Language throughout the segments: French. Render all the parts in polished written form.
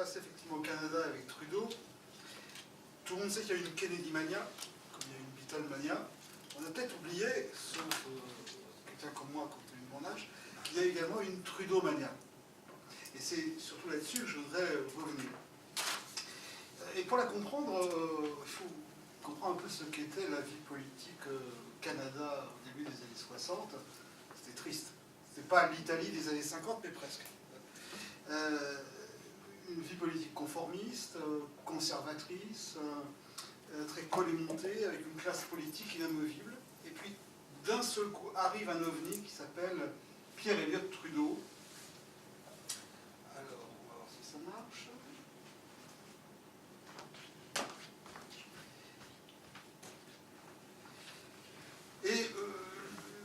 passé effectivement au Canada avec Trudeau. Tout le monde sait qu'il y a une Kennedy mania, comme il y a une Beatle mania. On a peut-être oublié, sauf quelqu'un comme moi compte tenu de mon âge, qu'il y a également une Trudeau mania. Et c'est surtout là-dessus que je voudrais revenir. Et pour la comprendre, il faut comprendre un peu ce qu'était la vie politique au Canada au début des années 60. C'était triste. C'était pas l'Italie des années 50, mais presque. Une vie politique conformiste, conservatrice, très collémontée, avec une classe politique inamovible. Et puis, d'un seul coup, arrive un ovni qui s'appelle Pierre Elliott Trudeau. Alors, on va voir si ça marche. Et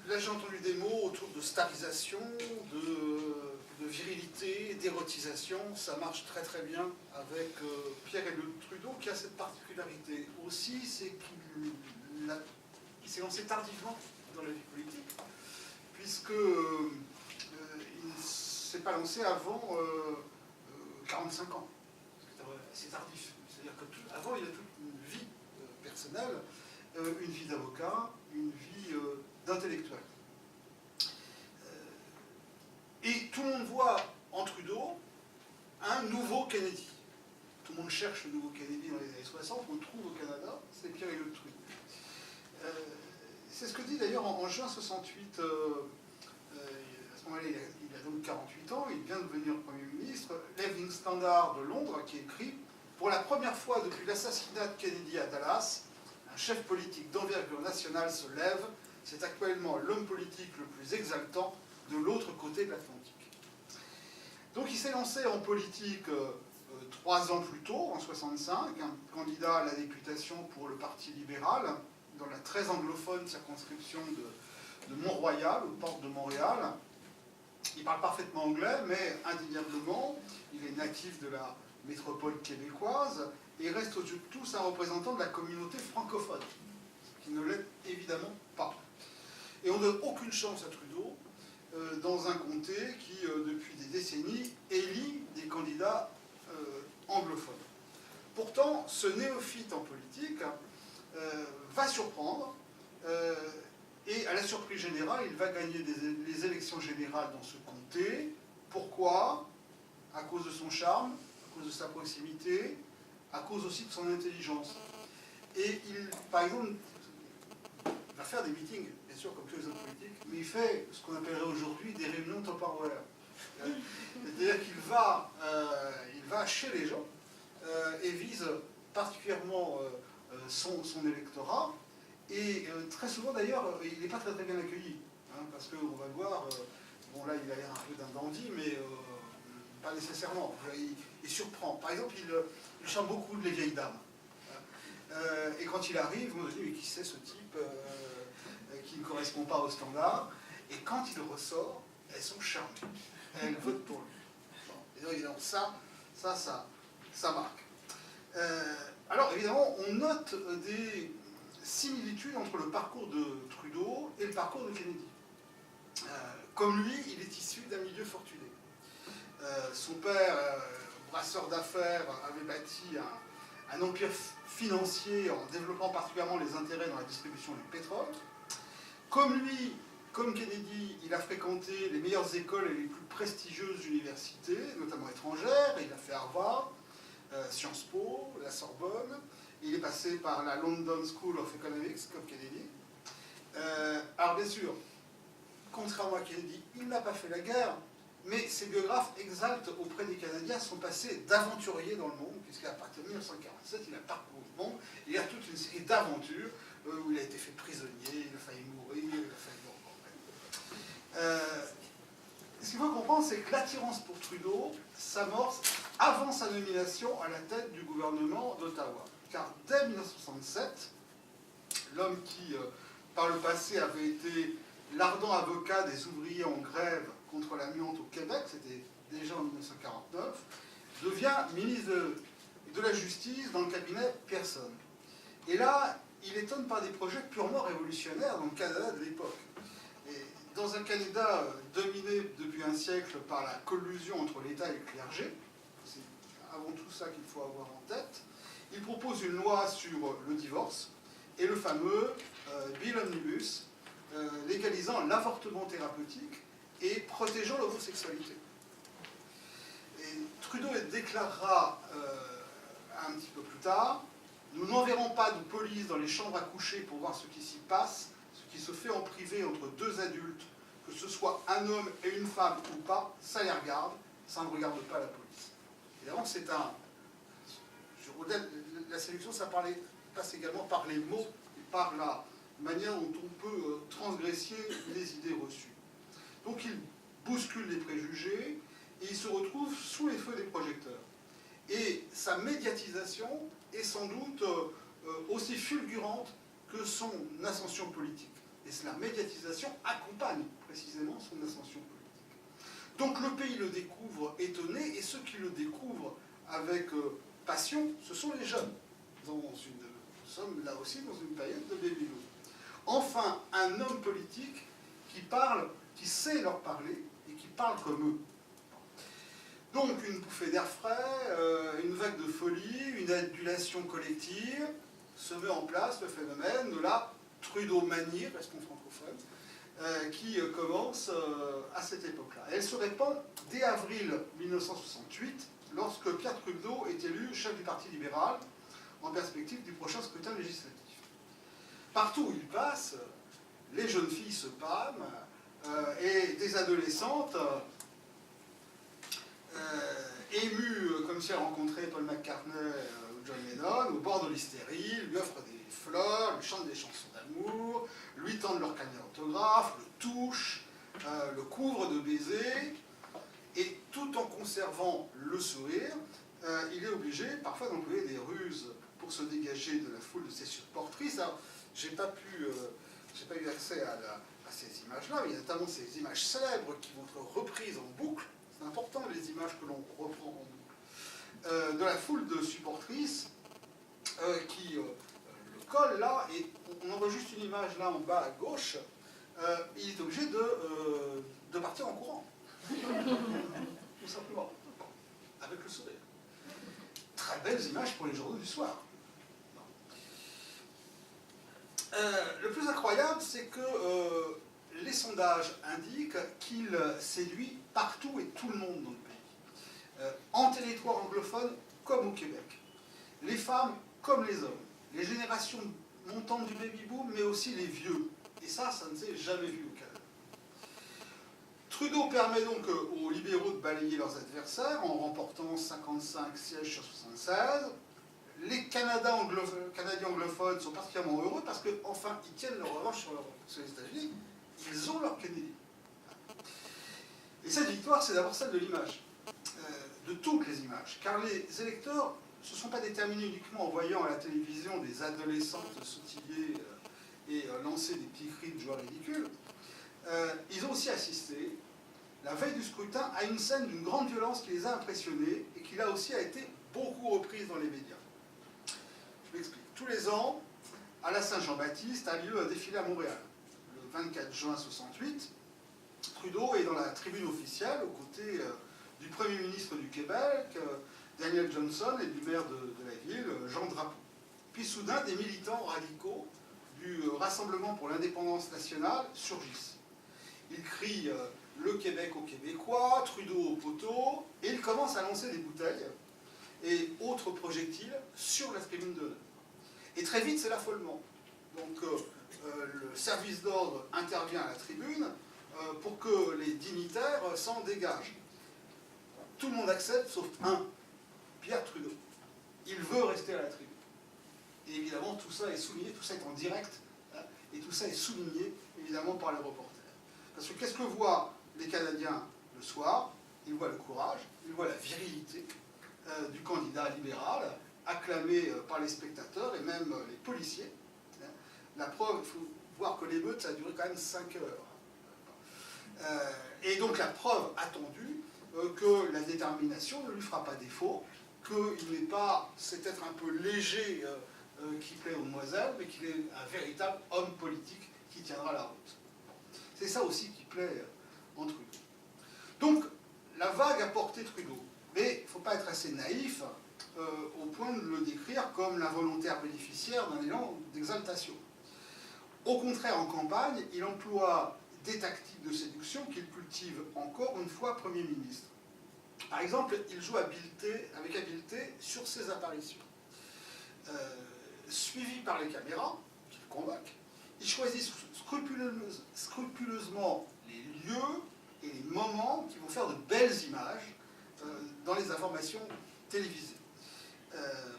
là, j'ai entendu des mots autour de starisation, de virilité, d'érotisation. Ça marche très très bien avec Pierre Elliott Trudeau, qui a cette particularité aussi, c'est qu'il s'est lancé tardivement dans la vie politique, puisque il ne s'est pas lancé avant 45 ans. C'est tardif. C'est-à-dire qu'avant, il a toute une vie personnelle, une vie d'avocat, une vie d'intellectuel. Et tout le monde voit en Trudeau un nouveau Kennedy. Tout le monde cherche le nouveau Kennedy dans les années 60, on le trouve au Canada, c'est Pierre Elliott Trudeau. C'est ce que dit d'ailleurs en juin 68, à ce moment-là il a donc 48 ans, il vient de devenir Premier ministre, l'Evening Standard de Londres qui écrit « Pour la première fois depuis l'assassinat de Kennedy à Dallas, un chef politique d'envergure nationale se lève, c'est actuellement l'homme politique le plus exaltant de l'autre côté de l'Atlantique. » Donc il s'est lancé en politique 3 ans plus tôt, en 65, un candidat à la députation pour le Parti libéral, dans la très anglophone circonscription de Mont-Royal, aux portes de Montréal. Il parle parfaitement anglais, mais indéniablement, il est natif de la métropole québécoise et reste aux yeux de tous un représentant de la communauté francophone, ce qui ne l'est évidemment pas. Et on ne donne aucune chance à Trudeau dans un comté qui, depuis des décennies, élit des candidats anglophones. Pourtant, ce néophyte en politique va surprendre, et à la surprise générale, il va gagner les élections générales dans ce comté. Pourquoi? À cause de son charme, à cause de sa proximité, à cause aussi de son intelligence. Et il, par exemple, va faire des meetings, bien sûr, comme tous les hommes politiques, mais il fait ce qu'on appellerait aujourd'hui des réunions temporaires. C'est-à-dire qu'il va chez les gens et vise particulièrement son électorat. Et très souvent, d'ailleurs, il n'est pas très, très bien accueilli. Hein, parce qu'on va le voir, bon là, il a l'air un peu d'un dandy, mais pas nécessairement. Il surprend. Par exemple, il chante beaucoup les vieilles dames. Et quand il arrive, on se dit, mais qui c'est ce type qui ne correspond pas au standard? Et quand il ressort, elles sont charmées. Elles votent pour lui. Bon. Et donc ça marque. Alors évidemment, on note des similitudes entre le parcours de Trudeau et le parcours de Kennedy. Comme lui, il est issu d'un milieu fortuné. Son père, brasseur d'affaires, avait bâti un empire financier en développant particulièrement les intérêts dans la distribution du pétrole. Comme lui, comme Kennedy, il a fréquenté les meilleures écoles et les plus prestigieuses universités, notamment étrangères. Il a fait Harvard, Sciences Po, la Sorbonne. Il est passé par la London School of Economics, comme Kennedy. Alors bien sûr, contrairement à Kennedy, il n'a pas fait la guerre, mais ses biographes exaltent auprès des Canadiens son passé d'aventurier dans le monde, puisqu'à partir de 1947, il a parcouru le monde. Il y a toute une série d'aventures où il a été fait prisonnier, il a failli mourir, il a failli mourir. Ce qu'il faut comprendre, c'est que l'attirance pour Trudeau s'amorce avant sa nomination à la tête du gouvernement d'Ottawa. Car dès 1967, l'homme qui, par le passé, avait été l'ardent avocat des ouvriers en grève contre l'amiante au Québec, c'était déjà en 1949, devient ministre de la Justice dans le cabinet Pearson. Et là, il étonne par des projets purement révolutionnaires dans le Canada de l'époque. Dans un Canada dominé depuis un siècle par la collusion entre l'État et le clergé, c'est avant tout ça qu'il faut avoir en tête. Il propose une loi sur le divorce et le fameux Bill Omnibus, légalisant l'avortement thérapeutique et protégeant l'homosexualité. Et Trudeau déclarera un petit peu plus tard: nous n'enverrons pas de police dans les chambres à coucher pour voir ce qui s'y passe, ce qui se fait en privé entre deux adultes, que ce soit un homme et une femme ou pas, ça les regarde, ça ne regarde pas la police. Évidemment, c'est un... La sélection, ça passe également par les mots et par la manière dont on peut transgresser les idées reçues. Donc il bouscule les préjugés et il se retrouve sous les feux des projecteurs. Et sa médiatisation est sans doute aussi fulgurante que son ascension politique. Et la médiatisation accompagne précisément son ascension politique. Donc le pays le découvre étonné, et ceux qui le découvrent avec passion, ce sont les jeunes. Nous sommes là aussi dans une période de baby boom. Enfin, un homme politique qui parle, qui sait leur parler et qui parle comme eux. Donc une bouffée d'air frais, une vague de folie, une adulation collective, se met en place le phénomène de la Trudeau-manie, restons francophones, qui commence à cette époque-là. Elle se répand dès avril 1968, lorsque Pierre Trudeau est élu chef du Parti libéral en perspective du prochain scrutin législatif. Partout où il passe, les jeunes filles se pâment et des adolescentes émues comme si elles rencontraient Paul McCartney ou John Lennon au bord de l'hystérie, lui offrent des fleurs, lui chantent des chansons d'amour, lui tendent leur carnet d'autographe, le touchent, le couvrent de baisers, et tout en conservant le sourire, il est obligé parfois d'employer des ruses pour se dégager de la foule de ses supportrices. Alors, j'ai pas eu accès à ces images-là, mais il y a notamment ces images célèbres qui vont être reprises en boucle. C'est important, les images que l'on reprend en boucle. De la foule de supportrices qui le collent là, et on en voit juste une image là en bas à gauche. Il est obligé de partir en courant. Tout simplement. Avec le sourire. Très belles images pour les journaux du soir. Le plus incroyable, c'est que les sondages indiquent qu'il séduit partout et tout le monde dans le pays. En territoire anglophone comme au Québec. Les femmes comme les hommes. Les générations montantes du baby-boom, mais aussi les vieux. Et ça ne s'est jamais vu au Canada. Trudeau permet donc aux libéraux de balayer leurs adversaires en remportant 55 sièges sur 76. Les Canadiens anglophones sont particulièrement heureux parce qu'enfin, ils tiennent leur revanche sur les États-Unis. Ils ont leur Kennedy. Et cette victoire, c'est d'abord celle de l'image, de toutes les images. Car les électeurs ne se sont pas déterminés uniquement en voyant à la télévision des adolescentes sautiller et lancer des petits cris de joie ridicule. Ils ont aussi assisté, la veille du scrutin, à une scène d'une grande violence qui les a impressionnés et qui là aussi a été beaucoup reprise dans les médias. Je m'explique. Tous les ans, à la Saint-Jean-Baptiste, a lieu un défilé à Montréal. Le 24 juin 68, Trudeau est dans la tribune officielle aux côtés du Premier ministre du Québec, Daniel Johnson, et du maire de la ville, Jean Drapeau. Puis soudain, des militants radicaux du Rassemblement pour l'indépendance nationale surgissent. Ils crient le Québec aux Québécois, Trudeau au poteau, et ils commencent à lancer des bouteilles et autres projectiles sur la tribune d'honneur. Et très vite, c'est l'affolement. Donc le service d'ordre intervient à la tribune pour que les dignitaires s'en dégagent. Tout le monde accepte, sauf un, Pierre Trudeau. Il veut rester à la tribune. Et évidemment, tout ça est souligné, tout ça est en direct, hein, et tout ça est souligné, évidemment, par les reporters. Parce que qu'est-ce que voient les Canadiens le soir? Ils voient le courage, ils voient la virilité du candidat libéral, acclamé par les spectateurs et même les policiers. La preuve, il faut voir que l'émeute, ça a duré quand même 5 heures. Et donc la preuve attendue que la détermination ne lui fera pas défaut, qu'il n'est pas cet être un peu léger qui plaît aux demoiselles, mais qu'il est un véritable homme politique qui tiendra la route. C'est ça aussi qui plaît en Trudeau. Donc, la vague a porté Trudeau. Mais il ne faut pas être assez naïf au point de le décrire comme l'involontaire bénéficiaire d'un élan d'exaltation. Au contraire, en campagne, il emploie des tactiques de séduction qu'il cultive encore une fois Premier ministre. Par exemple, il joue avec habileté sur ses apparitions. Suivi par les caméras, qu'il convoque, il choisit scrupuleusement les lieux et les moments qui vont faire de belles images dans les informations télévisées.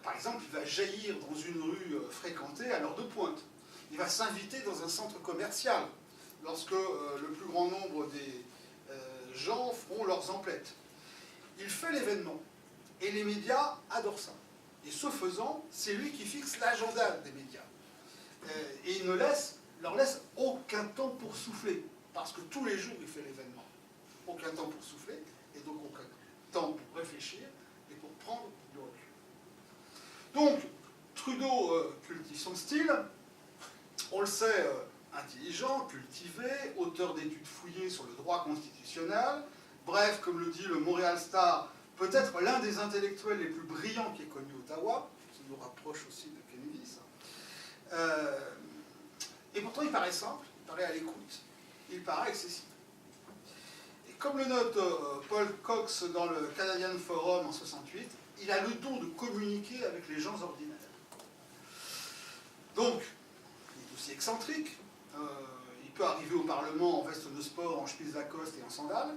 Par exemple, il va jaillir dans une rue fréquentée à l'heure de pointe. Il va s'inviter dans un centre commercial lorsque le plus grand nombre des gens feront leurs emplettes. Il fait l'événement et les médias adorent ça. Et ce faisant, c'est lui qui fixe l'agenda des médias. Et il ne leur laisse aucun temps pour souffler, parce que tous les jours il fait l'événement. Aucun temps pour souffler, et donc aucun temps pour réfléchir et pour prendre du recul. Donc, Trudeau cultive son style, on le sait, intelligent, cultivé, auteur d'études fouillées sur le droit constitutionnel, bref, comme le dit le Montréal Star, peut-être l'un des intellectuels les plus brillants qui ait connu Ottawa, qui nous rapproche aussi de Kennedy, ça. Et pourtant, il paraît simple, il paraît à l'écoute, il paraît accessible. Et comme le note Paul Cox dans le Canadian Forum en 68, il a le don de communiquer avec les gens ordinaires. Donc, il est aussi excentrique, il peut arriver au Parlement en veste de sport, en chemise Lacoste et en sandales.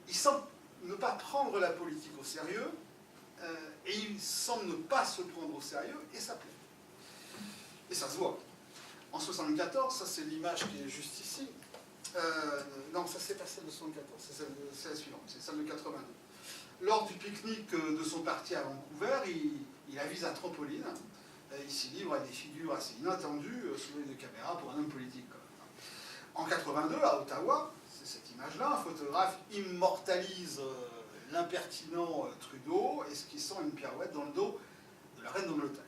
Il semble ne pas prendre la politique au sérieux, et il semble ne pas se prendre au sérieux, et ça plaît. Et ça se voit. En 74, ça c'est l'image qui est juste ici. Non, ça c'est pas celle de 74, c'est la suivante, c'est celle de 82. Lors du pique-nique de son parti à Vancouver, il avise un trampoline, il s'y livre à des figures assez inattendues sous l'œil de caméra pour un homme politique. En 82, à Ottawa, c'est cette image-là, un photographe immortalise l'impertinent Trudeau, esquissant une pirouette dans le dos de la reine d'Angleterre.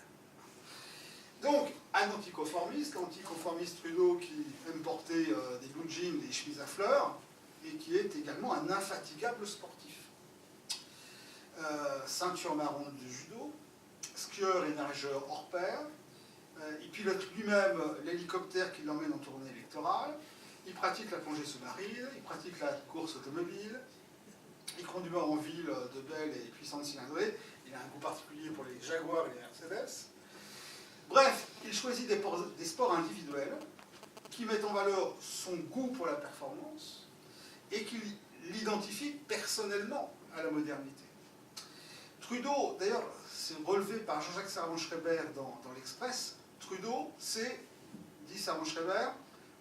Donc, un anticonformiste, l'anticonformiste Trudeau qui aime porter des blue jeans, des chemises à fleurs, et qui est également un infatigable sportif. Ceinture marron de judo, skieur et nageur hors pair, il pilote lui-même l'hélicoptère qui l'emmène en tournée électorale, il pratique la plongée sous-marine, il pratique la course automobile, il conduit en ville de belles et puissantes cylindrées, il a un goût particulier pour les Jaguars et les Mercedes. Bref, il choisit des sports individuels qui mettent en valeur son goût pour la performance et qui l'identifient personnellement à la modernité. Trudeau, d'ailleurs, c'est relevé par Jean-Jacques Servan-Schreiber dans l'Express, Trudeau, c'est, dit Servan-Schreiber,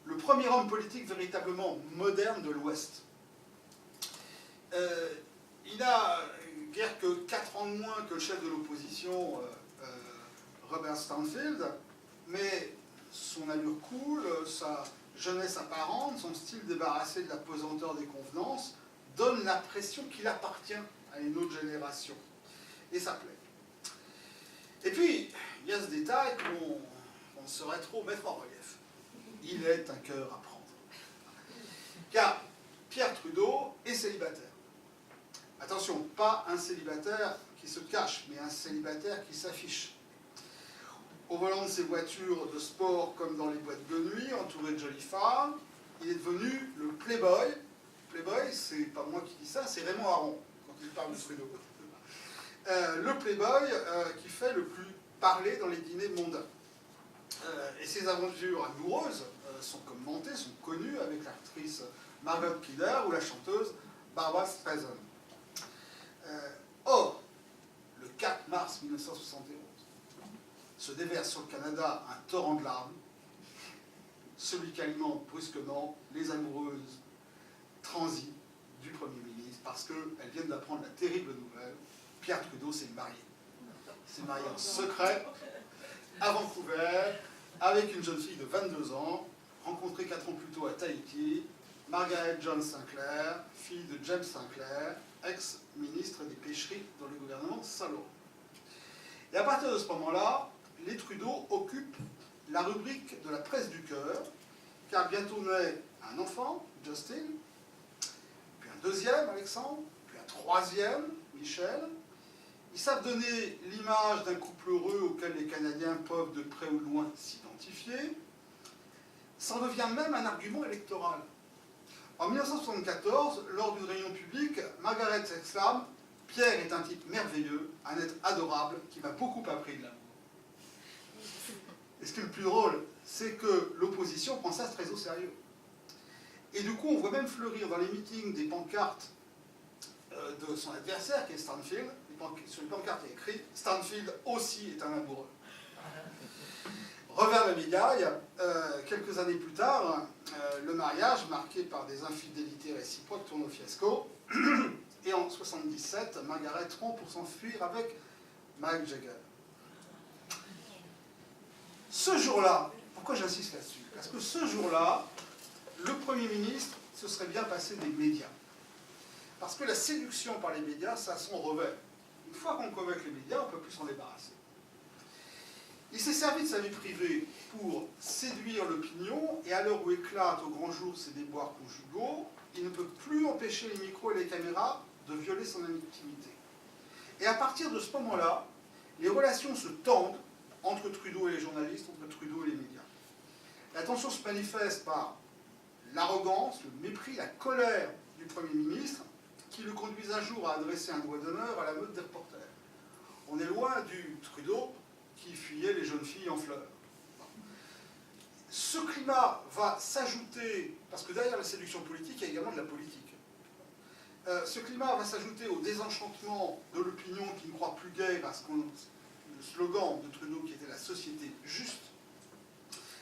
le premier homme politique véritablement moderne de l'Ouest. Il n'a guère que 4 ans de moins que le chef de l'opposition, Robert Stanfield, mais son allure cool, sa jeunesse apparente, son style débarrassé de la pesanteur des convenances, donne l'impression qu'il appartient à une autre génération. Et ça plaît. Et puis, il y a ce détail qu'on saurait trop mettre en relief. Il est un cœur à prendre. Car Pierre Trudeau est célibataire. Attention, pas un célibataire qui se cache, mais un célibataire qui s'affiche. Au volant de ses voitures de sport comme dans les boîtes de nuit, entouré de jolies femmes, il est devenu le playboy. Playboy, c'est pas moi qui dis ça, c'est Raymond Aron, quand il parle de Trudeau. Le playboy qui fait le plus parler dans les dîners mondains. Et ses aventures amoureuses sont commentées, sont connues avec l'actrice Margot Kidder ou la chanteuse Barbara Streisand. Or, le 4 mars 1971, se déverse sur le Canada un torrent de larmes, celui qui alimente brusquement les amoureuses transies du Premier ministre, parce qu'elles viennent d'apprendre la terrible nouvelle, Pierre Trudeau s'est marié. Il s'est marié en secret, à Vancouver, avec une jeune fille de 22 ans, rencontrée 4 ans plus tôt à Tahiti, Margaret John Sinclair, fille de James Sinclair, ex-ministre des Pêcheries dans le gouvernement Saint-Laurent. Et à partir de ce moment-là, les Trudeau occupent la rubrique de la presse du cœur, car bientôt naît un enfant, Justin, puis un deuxième, Alexandre, puis la troisième, Michel. Ils savent donner l'image d'un couple heureux auquel les Canadiens peuvent de près ou de loin s'identifier. Ça en devient même un argument électoral. En 1974, lors d'une réunion publique, Margaret s'exclame « Pierre est un type merveilleux, un être adorable qui m'a beaucoup appris de l'amour. » Et ce qui est le plus drôle, c'est que l'opposition prend ça très au sérieux. Et du coup, on voit même fleurir dans les meetings des pancartes de son adversaire, qui est Stanfield. Sur les pancartes, il y a écrit « Stanfield aussi est un amoureux ». Revers de médaille, quelques années plus tard, le mariage, marqué par des infidélités réciproques, tourne au fiasco. Et en 1977, Margaret rompt pour s'enfuir avec Mick Jagger. Ce jour-là, pourquoi j'insiste là-dessus? Parce que ce jour-là, le Premier ministre se serait bien passé des médias. Parce que la séduction par les médias, ça a son revers. Une fois qu'on convainc les médias, on ne peut plus s'en débarrasser. Il s'est servi de sa vie privée pour séduire l'opinion, et à l'heure où éclatent au grand jour ses déboires conjugaux, il ne peut plus empêcher les micros et les caméras de violer son intimité. Et à partir de ce moment-là, les relations se tendent entre Trudeau et les journalistes, entre Trudeau et les médias. La tension se manifeste par l'arrogance, le mépris, la colère du Premier ministre, qui le conduisent un jour à adresser un doigt d'honneur à la meute des reporters. On est loin du Trudeau qui fuyait les jeunes filles en fleurs. Ce climat va s'ajouter, parce que derrière la séduction politique, il y a également de la politique. Ce climat va s'ajouter au désenchantement de l'opinion qui ne croit plus guère à le slogan de Trudeau qui était la société juste,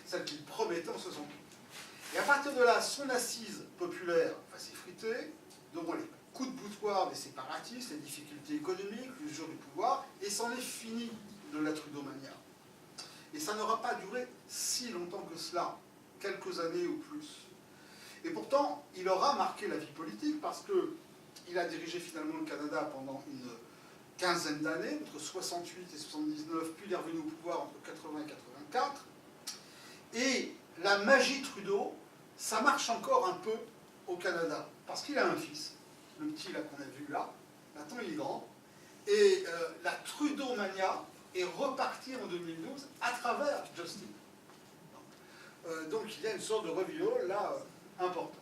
celle qu'il promettait en 68. Et à partir de là, son assise populaire va s'effriter, devant les coups de boutoir des séparatistes, les difficultés économiques, l'usure du pouvoir, et c'en est fini de la Trudeau-mania. Et ça n'aura pas duré si longtemps que cela, quelques années ou plus. Et pourtant, il aura marqué la vie politique parce qu'il a dirigé finalement le Canada pendant une quinzaine d'années, entre 68 et 79, puis il est revenu au pouvoir entre 80 et 84. Et la magie Trudeau, ça marche encore un peu au Canada, parce qu'il a un fils, le petit là qu'on a vu là, maintenant il est grand, et la Trudeau-mania est repartie en 2012 à travers Justin. Donc il y a une sorte de revival là important.